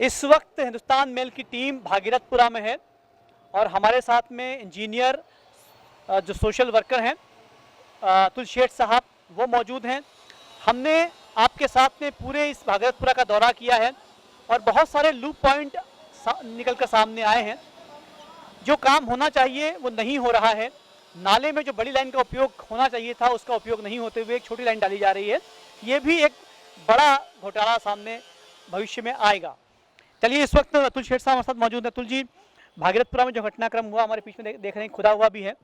इस वक्त हिंदुस्तान मेल की टीम भागीरथपुरा में है और हमारे साथ में इंजीनियर जो सोशल वर्कर हैं अतुल शेठ साहब वो मौजूद हैं। हमने आपके साथ में पूरे इस भागीरथपुरा का दौरा किया है और बहुत सारे लूप पॉइंट निकल कर सामने आए हैं। जो काम होना चाहिए वो नहीं हो रहा है। नाले में जो बड़ी लाइन का उपयोग होना चाहिए था उसका उपयोग नहीं होते हुए एक छोटी लाइन डाली जा रही है। ये भी एक बड़ा घोटाला सामने भविष्य में आएगा। चलिए, इस वक्त अतुल शेठ साहब हमारे साथ मौजूद हैं। अतुल जी, भागीरथपुरा में जो घटनाक्रम हुआ हमारे बीच में देख रहे हैं, खुदा हुआ भी है,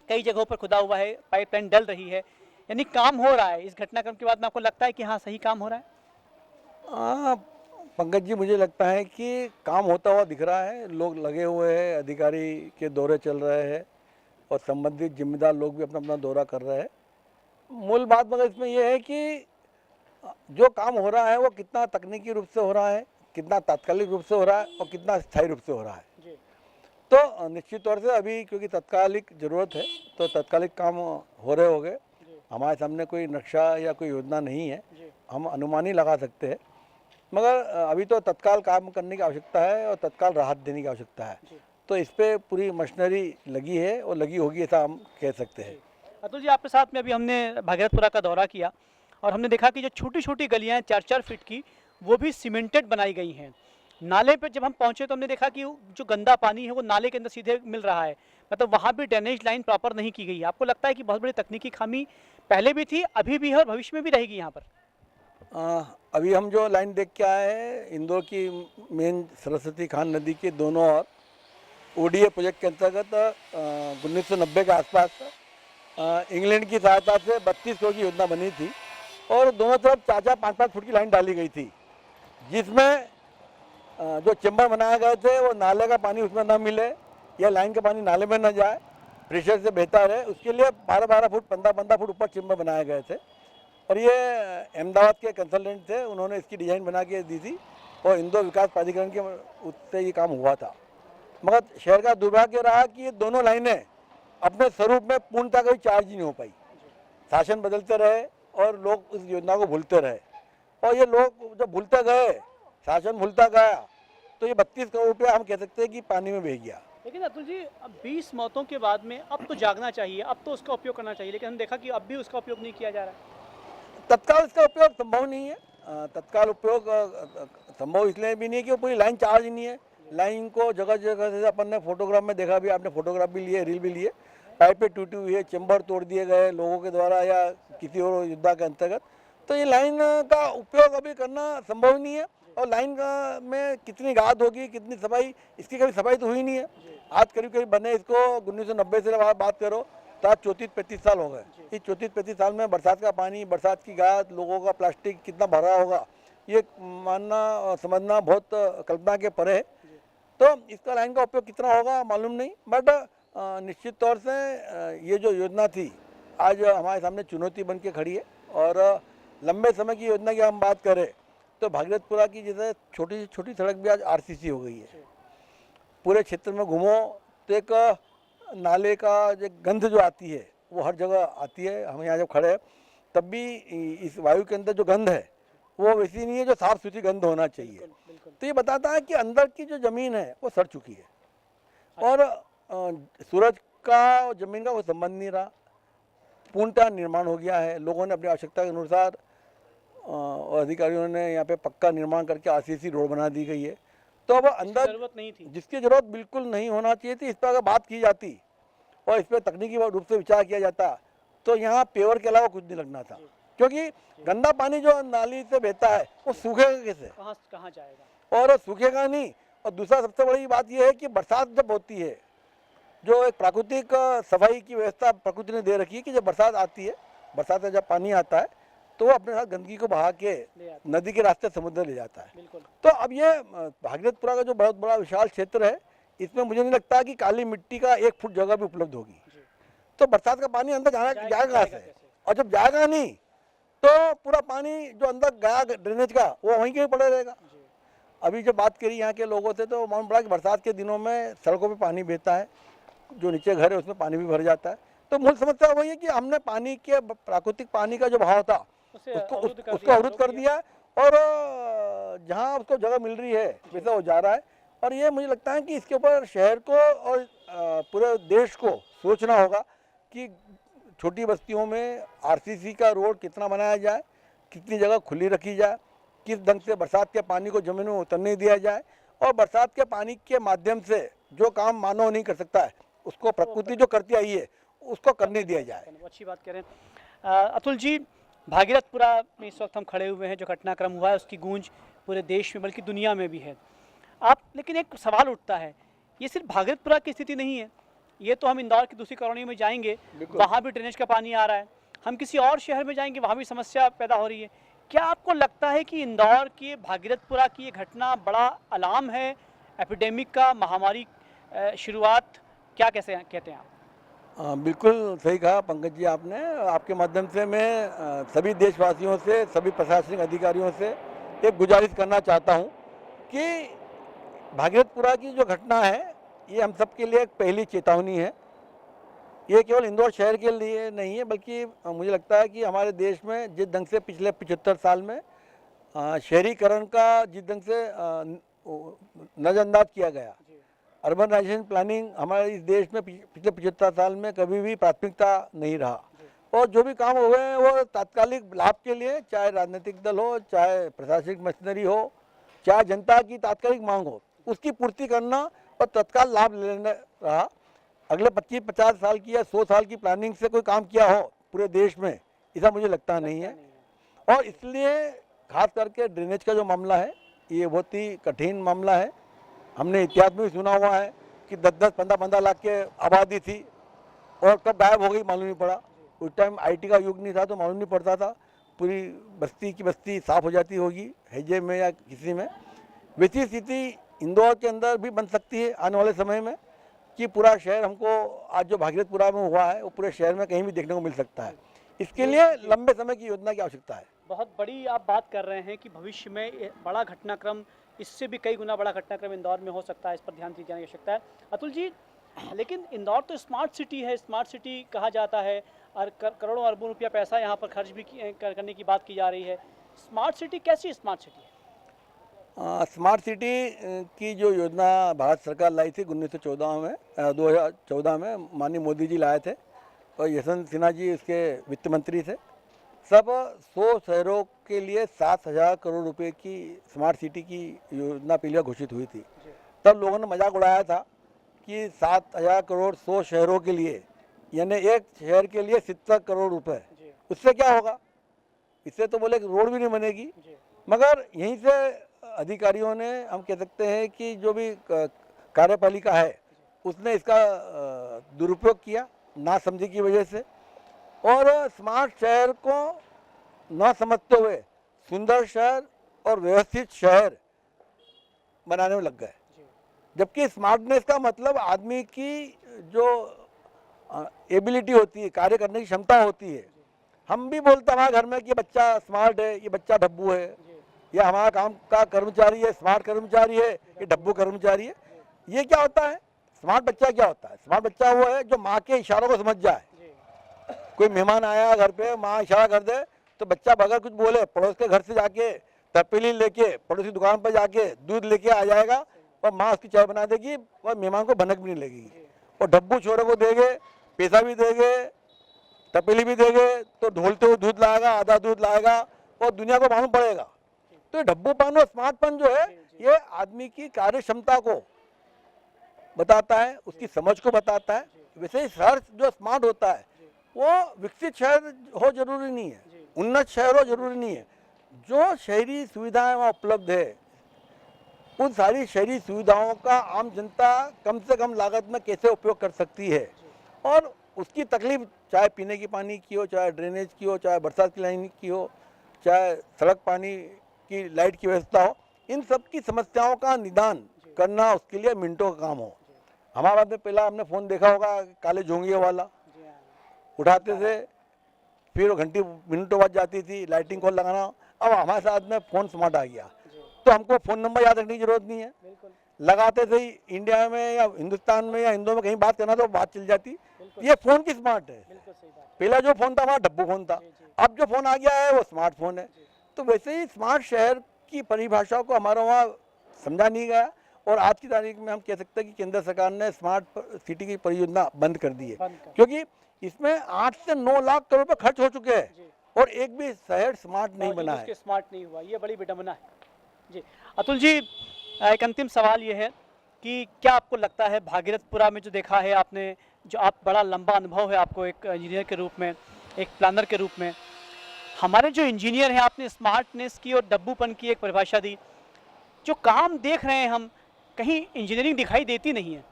कई जगहों पर खुदा हुआ है, पाइपलाइन डल रही है, यानी काम हो रहा है। इस घटनाक्रम के बाद में आपको लगता है कि हाँ सही काम हो रहा है? पंकज जी, मुझे लगता है कि काम होता हुआ दिख रहा है। लोग लगे हुए हैं, अधिकारी के दौरे चल रहे हैं और संबंधित जिम्मेदार लोग भी अपना अपना दौरा कर रहे हैं। मूल बात मगर इसमें यह है कि जो काम हो रहा है वो कितना तकनीकी रूप से हो रहा है, कितना तात्कालिक रूप से हो रहा है और कितना स्थायी रूप से हो रहा है। तो निश्चित तौर से अभी क्योंकि तत्कालिक ज़रूरत है तो तत्कालिक काम हो रहे होंगे। हमारे सामने कोई नक्शा या कोई योजना नहीं है, हम अनुमान ही लगा सकते हैं, मगर अभी तो तत्काल काम करने की आवश्यकता है और तत्काल राहत देने की आवश्यकता है। तो इस पर पूरी मशीनरी लगी है और लगी होगी, ऐसा हम कह सकते हैं। अतुल जी, आपके साथ में अभी हमने भागीरथपुरा का दौरा किया और हमने देखा कि जो छोटी छोटी गलियां 4-4 फीट की वो भी सीमेंटेड बनाई गई हैं। नाले पर जब हम पहुंचे तो हमने देखा कि जो गंदा पानी है वो नाले के अंदर सीधे मिल रहा है, मतलब वहाँ भी ड्रेनेज लाइन प्रॉपर नहीं की गई है। आपको लगता है कि बहुत बड़ी तकनीकी खामी पहले भी थी, अभी भी है और भविष्य में भी रहेगी यहाँ पर? अभी हम जो लाइन देख के आए हैं इंदौर की मेन सरस्वती खान नदी के दोनों ओर ओडीए प्रोजेक्ट के अंतर्गत 1990 के आसपास इंग्लैंड की सहायता से 32 करोड़ की योजना बनी थी और दोनों तरफ 4-4, 5-5 फुट की लाइन डाली गई थी, जिसमें जो चैम्बर बनाए गए थे वो नाले का पानी उसमें न मिले या लाइन का पानी नाले में न जाए, प्रेशर से बेहतर है, उसके लिए 12-12 फुट 15-15 फुट ऊपर चैम्बर बनाए गए थे। और ये अहमदाबाद के कंसल्टेंट थे, उन्होंने इसकी डिज़ाइन बना के दी थी और इंदौर विकास प्राधिकरण के उससे ये काम हुआ था। मगर शहर का दुर्भाग्य रहा कि ये दोनों लाइनें अपने स्वरूप में पूर्णतः कभी चार्ज नहीं हो पाई। शासन बदलते रहे और लोग उस योजना को भूलते रहे और ये लोग जब भूलते गए, शासन भूलता गया, तो ये 32 करोड़ रुपया हम कह सकते हैं कि पानी में बह गया। लेकिन अतुल जी, अब 20 मौतों के बाद में अब तो जागना चाहिए, अब तो उसका उपयोग करना चाहिए, लेकिन हम देखा कि अब भी उसका उपयोग नहीं किया जा रहा है। तत्काल इसका उपयोग संभव नहीं है। तत्काल उपयोग संभव इसलिए भी नहीं है कि वो पूरी लाइन चार्ज नहीं है। लाइन को जगह जगह से अपन ने फोटोग्राफ में देखा भी, आपने फोटोग्राफ भी लिए, रील भी लिए, पाइपें टूटी हुई है, चैम्बर तोड़ दिए गए लोगों के द्वारा या किसी और योद्धा के अंतर्गत। तो ये लाइन का उपयोग अभी करना संभव नहीं है और लाइन में कितनी गाद होगी, कितनी सफाई, इसकी कभी सफाई तो हुई नहीं है। आज करीब करीब बने इसको 1990 से बात करो तो आज 34-35 साल हो गए। इस 34-35 साल में बरसात का पानी, बरसात की गाद, लोगों का प्लास्टिक कितना भरा होगा, ये मानना और समझना बहुत कल्पना के परे है। तो इसका लाइन का उपयोग कितना होगा मालूम नहीं, बट निश्चित तौर से ये जो योजना थी आज हमारे सामने चुनौती बन के खड़ी है। और लंबे समय की योजना की हम बात करें तो भागीरथपुरा की जैसे छोटी से छोटी सड़क भी आज आरसीसी हो गई है। पूरे क्षेत्र में घूमो तो एक नाले का जो गंध जो आती है वो हर जगह आती है। हम यहाँ जब खड़े हैं तब भी इस वायु के अंदर जो गंध है वो वैसी नहीं है जो साफ सुथरी गंध होना चाहिए। तो ये बताता है कि अंदर की जो ज़मीन है वो सड़ चुकी है और सूरज का और ज़मीन का कोई संबंध नहीं रहा, पूर्णतः निर्माण हो गया है। लोगों ने अपनी आवश्यकता के अनुसार और अधिकारियों ने यहाँ पे पक्का निर्माण करके आरसीसी रोड बना दी गई है। तो अब अंदर जरूरत नहीं थी, जिसकी जरूरत बिल्कुल नहीं होना चाहिए थी, इस पर अगर बात की जाती और इस पर तकनीकी रूप से विचार किया जाता तो यहाँ पेवर के अलावा कुछ नहीं लगना था, क्योंकि गंदा पानी जो नाली से बहता है वो सूखेगा कैसे, कहाँ जाएगा, और सूखेगा नहीं। और दूसरा सबसे बड़ी बात यह है कि बरसात जब होती है, जो एक प्राकृतिक सफाई की व्यवस्था प्रकृति ने दे रखी है कि जब बरसात आती है, बरसात में जब पानी आता है तो वो अपने साथ गंदगी को बहा के नदी के रास्ते समुद्र ले जाता है। तो अब ये भागीरथपुरा का जो बहुत बड़ा विशाल क्षेत्र है, इसमें मुझे नहीं लगता कि काली मिट्टी का 1 फुट जगह भी उपलब्ध होगी। तो बरसात का पानी अंदर जाएगा कहाँ से, और जब जाएगा नहीं तो पूरा पानी जो अंदर गया ड्रेनेज का वो वहीं के पड़े रहेगा। अभी जब बात करी यहाँ के लोगों से तो मालूम पड़ा कि बरसात के दिनों में सड़कों पे पानी बहता है, जो नीचे घर है उसमें पानी भी भर जाता है। तो मूल समस्या वही है कि हमने पानी के प्राकृतिक पानी का जो भाव था उसको अवरुद्ध कर दिया और जहाँ उसको जगह मिल रही है वैसा वो जा रहा है। और ये मुझे लगता है कि इसके ऊपर शहर को और पूरे देश को सोचना होगा कि छोटी बस्तियों में आरसीसी का रोड कितना बनाया जाए, कितनी जगह खुली रखी जाए, किस ढंग से बरसात के पानी को जमीन में उतरने दिया जाए, और बरसात के पानी के माध्यम से जो काम मानव नहीं कर सकता है उसको प्रकृति जो करती आई है उसको करने दिया जाए। अच्छी बात कह रहे हैं अतुल जी। भागीरथपुरा में इस वक्त हम खड़े हुए हैं, जो घटनाक्रम हुआ है उसकी गूंज पूरे देश में बल्कि दुनिया में भी है। लेकिन एक सवाल उठता है, ये सिर्फ भागीरथपुरा की स्थिति नहीं है, ये तो हम इंदौर की दूसरी कॉलोनी में जाएंगे, वहाँ भी ड्रेनेज का पानी आ रहा है, हम किसी और शहर में जाएंगे वहाँ भी समस्या पैदा हो रही है। क्या आपको लगता है कि इंदौर की भागीरथपुरा की ये घटना बड़ा अलार्म है एपिडेमिक का, महामारी शुरुआत, क्या कैसे कहते हैं आप? बिल्कुल सही कहा पंकज जी आपने। आपके माध्यम से मैं सभी देशवासियों से, सभी प्रशासनिक अधिकारियों से एक गुजारिश करना चाहता हूँ कि भागीरथपुरा की जो घटना है ये हम सब के लिए एक पहली चेतावनी है। ये केवल इंदौर शहर के लिए नहीं है, बल्कि मुझे लगता है कि हमारे देश में जिस ढंग से पिछले 75 साल में शहरीकरण का जिस ढंग से नज़रअंदाज किया गया, अर्बनाइजेशन प्लानिंग हमारे इस देश में पिछले 75 साल में कभी भी प्राथमिकता नहीं रहा, और जो भी काम हुए हैं वो तात्कालिक लाभ के लिए, चाहे राजनीतिक दल हो, चाहे प्रशासनिक मशीनरी हो, चाहे जनता की तात्कालिक मांग हो, उसकी पूर्ति करना और तत्काल लाभ लेना रहा। अगले 25-50 साल की या 100 साल की प्लानिंग से कोई काम किया हो पूरे देश में, ऐसा मुझे लगता नहीं है। और इसलिए खास करके ड्रेनेज का जो मामला है ये बहुत ही कठिन मामला है। हमने इतिहास में भी सुना हुआ है कि 10-10, 15-15 लाख के आबादी थी और कब गायब हो गई मालूम नहीं पड़ा। उस टाइम आईटी का युग नहीं था तो मालूम नहीं पड़ता था, पूरी बस्ती की बस्ती साफ हो जाती होगी हैजे में या किसी में। वैसी स्थिति इंदौर के अंदर भी बन सकती है आने वाले समय में, कि पूरा शहर हमको आज जो भागीरथपुरा में हुआ है वो पूरे शहर में कहीं भी देखने को मिल सकता है। इसके लिए लंबे समय की योजना की आवश्यकता है। बहुत बड़ी आप बात कर रहे हैं कि भविष्य में बड़ा घटनाक्रम, इससे भी कई गुना बड़ा घटनाक्रम इंदौर में हो सकता है, इस पर ध्यान दी जाने की आवश्यकता है अतुल जी। लेकिन इंदौर तो स्मार्ट सिटी है, स्मार्ट सिटी कहा जाता है, और करोड़ों अरबों रुपया पैसा यहाँ पर खर्च भी करने की बात की जा रही है। स्मार्ट सिटी कैसी स्मार्ट सिटी है? स्मार्ट सिटी की जो योजना भारत सरकार लाई थी 1914 में 2014 में माननीय मोदी जी लाए थे, और यशवंत सिन्हा जी उसके वित्त मंत्री थे। सब 100 शहरों के लिए 7,000 करोड़ रुपए की स्मार्ट सिटी की योजना पहले घोषित हुई थी। तब लोगों ने मजाक उड़ाया था कि 7,000 करोड़ 100 शहरों के लिए, यानी एक शहर के लिए 70 करोड़ रुपए, उससे क्या होगा? इससे तो बोले रोड भी नहीं बनेगी। मगर यहीं से अधिकारियों ने, हम कह सकते हैं कि जो भी कार्यपालिका है उसने इसका दुरुपयोग किया ना समझी की वजह से, और स्मार्ट शहर को ना समझते हुए सुंदर शहर और व्यवस्थित शहर बनाने में लग गए। जबकि स्मार्टनेस का मतलब आदमी की जो एबिलिटी होती है, कार्य करने की क्षमता होती है। हम भी बोलते हैं हमारे घर में कि ये बच्चा स्मार्ट है, ये बच्चा डब्बू है, या हमारा काम का कर्मचारी है, स्मार्ट कर्मचारी है, ये डब्बू कर्मचारी है। ये क्या होता है? स्मार्ट बच्चा क्या होता है? स्मार्ट बच्चा वो है जो माँ के इशारों को समझ जाए। कोई मेहमान आया घर पे, माँ इशारा कर दे तो बच्चा बगैर कुछ बोले पड़ोस के घर से जाके तपेली लेके पड़ोसी दुकान पर जाके दूध लेके आ जाएगा, और माँ उसकी चाय बना देगी और मेहमान को भनक भी नहीं लगेगी। और डब्बू छोरे को देंगे, पैसा भी देंगे, तपेली भी देंगे, तो ढोलते हुए दूध लाएगा, आधा दूध लाएगा, और दुनिया को मालूम पड़ेगा। तो डब्बूपन और स्मार्टपन जो है ये आदमी की कार्य क्षमता को बताता है, उसकी समझ को बताता है। वैसे ही शहर जो स्मार्ट होता है वो विकसित शहर हो जरूरी नहीं है, उन्नत शहर हो जरूरी नहीं है। जो शहरी सुविधाएं वहाँ उपलब्ध है, उन सारी शहरी सुविधाओं का आम जनता कम से कम लागत में कैसे उपयोग कर सकती है, और उसकी तकलीफ चाहे पीने की पानी की हो, चाहे ड्रेनेज की हो, चाहे बरसात की लाइन की हो, चाहे सड़क पानी की लाइट की व्यवस्था हो, इन सब की समस्याओं का निदान करना उसके लिए मिनटों का काम हो। हमारे में पहला हमने फ़ोन देखा होगा काले जोंगियों वाला, उठाते थे फिर घंटी मिनटों बाद जाती थी, लाइटिंग कॉल लगाना। अब हमारे साथ में फ़ोन स्मार्ट आ गया तो हमको फ़ोन नंबर याद रखने की जरूरत नहीं है, लगाते थे इंडिया में या हिंदुस्तान में या हिंदू में कहीं बात करना तो बात चल जाती। ये फ़ोन की स्मार्ट है। पहला जो फ़ोन था हमारा डब्बू फ़ोन था, अब जो फ़ोन आ गया है वो स्मार्टफोन है। तो वैसे ही स्मार्ट शहर की परिभाषाओं को हमारा वहाँ समझा नहीं गया और आज की तारीख में हम कह सकते हैं कि केंद्र सरकार ने स्मार्ट सिटी की परियोजना बंद कर दी है, क्योंकि इसमें 8 से 9 लाख करोड़ रुपए खर्च हो चुके हैं और एक भी शहर स्मार्ट नहीं बना है। स्मार्ट नहीं हुआ, ये बड़ी विडंबना है जी। अतुल जी, एक अंतिम सवाल ये है कि क्या आपको लगता है भागीरथपुरा में जो देखा है आपने, जो आप बड़ा लंबा अनुभव है आपको एक इंजीनियर के रूप में, एक प्लानर के रूप में, हमारे जो इंजीनियर हैं, आपने स्मार्टनेस की और डब्बूपन की एक परिभाषा दी, जो काम देख रहे हैं हम, कहीं इंजीनियरिंग दिखाई देती नहीं है।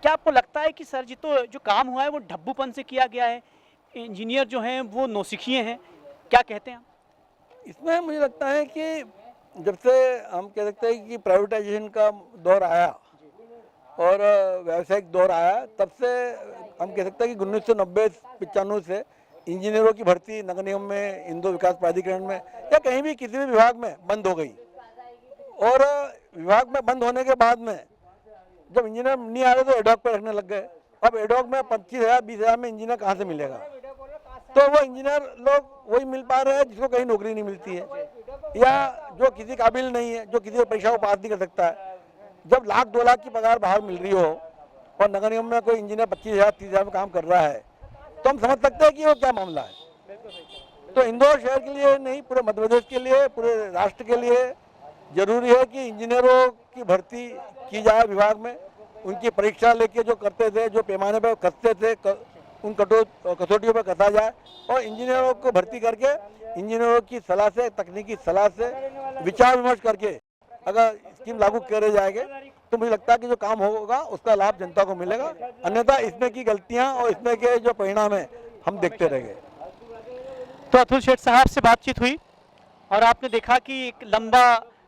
क्या आपको लगता है कि सर जी तो जो काम हुआ है वो डब्बूपन से किया गया है, इंजीनियर जो हैं वो नौसिखिए हैं, क्या कहते हैं आप? इसमें मुझे लगता है कि जब से हम कह सकते हैं कि प्राइवेटाइजेशन का दौर आया और व्यावसायिक दौर आया, तब से हम कह सकते हैं कि 1990-95 से इंजीनियरों की भर्ती नगर निगम में, इंदौर विकास प्राधिकरण में या कहीं भी किसी भी विभाग में बंद हो गई। और विभाग में बंद होने के बाद में जब इंजीनियर नहीं आ रहे तो एडॉक पे रखने लग गए। अब एडॉक में 25,000-20,000 में इंजीनियर कहाँ से मिलेगा? तो वो इंजीनियर लोग वही मिल पा रहे हैं जिसको कहीं नौकरी नहीं मिलती है या जो किसी काबिल नहीं है, जो किसी परीक्षा को पास नहीं कर सकता है। जब 1,00,000-2 लाख की पगार बाहर मिल रही हो और नगर निगम में कोई इंजीनियर 25,000-30,000 में काम कर रहा है, तो हम समझ सकते हैं कि वो क्या मामला है। तो इंदौर शहर के लिए नहीं, पूरे मध्य प्रदेश के लिए, पूरे राष्ट्र के लिए जरूरी है कि इंजीनियरों की भर्ती की जाए विभाग में। उनकी परीक्षा लेके जो करते थे, जो पैमाने पर कसते थे, उन कसौटियों पर कसा जाए और इंजीनियरों को भर्ती करके इंजीनियरों की सलाह से, तकनीकी सलाह से विचार विमर्श करके अगर स्कीम लागू करे जाएंगे तो मुझे लगता है कि जो काम होगा उसका लाभ जनता को मिलेगा। अन्यथा इसमें की गलतियां और इसमें के जो परिणाम है हम देखते रहेंगे। तो अतुल शेठ साहब से बातचीत हुई और आपने देखा कि एक लंबा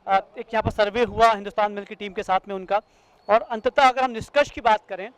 एक यहाँ पर सर्वे हुआ हिंदुस्तान मिल की टीम के साथ में उनका, और अंततः अगर हम निष्कर्ष की बात करें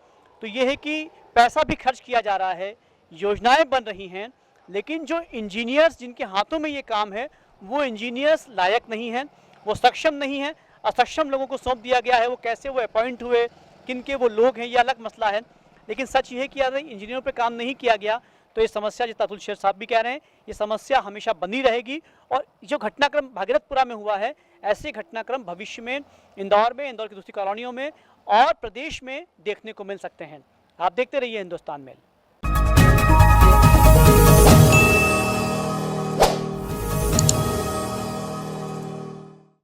तो ये है कि पैसा भी खर्च किया जा रहा है, योजनाएं बन रही हैं, लेकिन जो इंजीनियर्स जिनके हाथों में ये काम है वो इंजीनियर्स लायक नहीं हैं, वो सक्षम नहीं हैं। असक्षम लोगों को सौंप दिया गया है। वो कैसे वो अपॉइंट हुए, किन के वो लोग हैं, ये अलग मसला है। लेकिन सच ये है कि अगर इंजीनियरों पे काम नहीं किया गया तो ये समस्या, जितना अतुल शेठ साहब भी कह रहे हैं, ये समस्या हमेशा बनी रहेगी। और जो घटनाक्रम भागीरथपुरा में हुआ है, ऐसे घटनाक्रम भविष्य में इंदौर में, इंदौर की दूसरी कॉलोनियों में और प्रदेश में देखने को मिल सकते हैं। आप देखते रहिए हिंदुस्तान मेल।